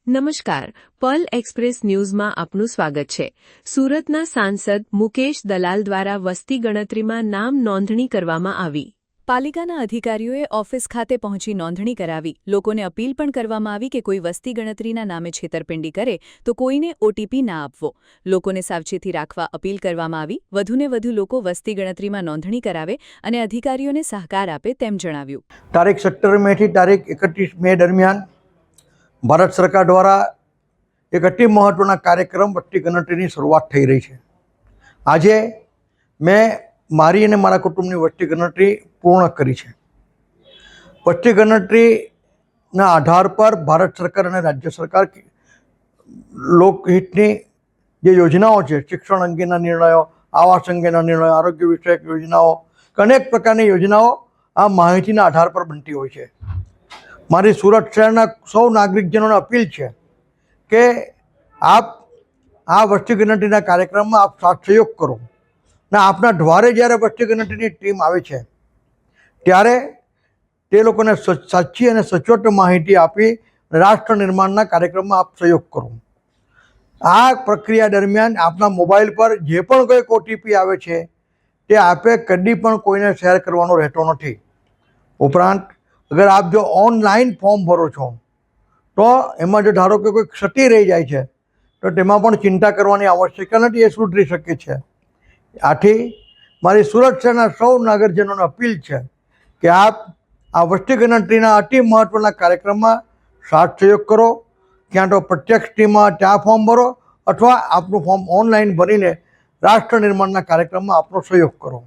નમસ્કાર, Perl express ન્યૂઝમાં આપનું સ્વાગત છે। સુરતના સાંસદ મુકેશ દલાલ દ્વારા વસ્તી ગણતરીમાં નામ નોંધણી કરવામાં આવી। પાલિકાના અધિકારીઓએ ઓફિસ ખાતે પહોંચી નોંધણી કરાવી। લોકોને અપીલ પણ કરવામાં આવી કે કોઈ વસ્તી ગણતરીના નામે છેતરપિંડી કરે તો કોઈને ઓટીપી ના આપવો। લોકોને સાવચેતી રાખવા અપીલ કરવામાં આવી। વધુને વધુ લોકો વસ્તી ગણતરીમાં નોંધણી કરાવે અને અધિકારીઓને સહકાર આપે તેમ જણાવ્યું। તારીખ 17 મેથી તારીખ 31 મે દરમિયાન ભારત સરકાર દ્વારા એક અતિ મહત્વના કાર્યક્રમ વસ્તી ગણતરીની શરૂઆત થઈ રહી છે। આજે મેં મારી અને મારા કુટુંબની વસ્તી ગણતરી પૂર્ણ કરી છે। વસ્તી ગણતરીના આધાર પર ભારત સરકાર અને રાજ્ય સરકાર લોકહિતની જે યોજનાઓ છે, શિક્ષણ અંગેના નિર્ણયો, આવાસ અંગેના નિર્ણયો, આરોગ્ય વિષયક યોજનાઓ, અનેક પ્રકારની યોજનાઓ આ માહિતીના આધાર પર બનતી હોય છે। મારી સુરત શહેરના સૌ નાગરિકજનોને અપીલ છે કે આપ આ વસ્તી ગણતરીના કાર્યક્રમમાં આપ સાથ સહયોગ કરો ને આપના દ્વારે જ્યારે વસ્તી ગણતરીની ટીમ આવે છે ત્યારે તે લોકોને સાચી અને સચોટ માહિતી આપી રાષ્ટ્ર નિર્માણના કાર્યક્રમમાં આપ સહયોગ કરો। આ પ્રક્રિયા દરમિયાન આપના મોબાઈલ પર જે પણ કોઈ ઓટીપી આવે છે તે આપે કદી પણ કોઈને શેર કરવાનો રહેતો નથી। ઉપરાંત અગર આપ જો ઓનલાઈન ફોર્મ ભરો છો તો એમાં જો ધારો કે કોઈ ક્ષતિ રહી જાય છે તો તેમાં પણ ચિંતા કરવાની આવશ્યકતા નથી, એ સુધરી શકે છે। આથી મારી સુરત શહેરના સૌ નાગરિકજનોને અપીલ છે કે આપ આ વસ્તી ગણતરીના અતિ મહત્ત્વના કાર્યક્રમમાં સાથ સહયોગ કરો। ક્યાં તો પ્રત્યક્ષ ટીમમાં ત્યાં ફોર્મ ભરો અથવા આપનું ફોર્મ ઓનલાઈન ભરીને રાષ્ટ્ર નિર્માણના કાર્યક્રમમાં આપનો સહયોગ કરો।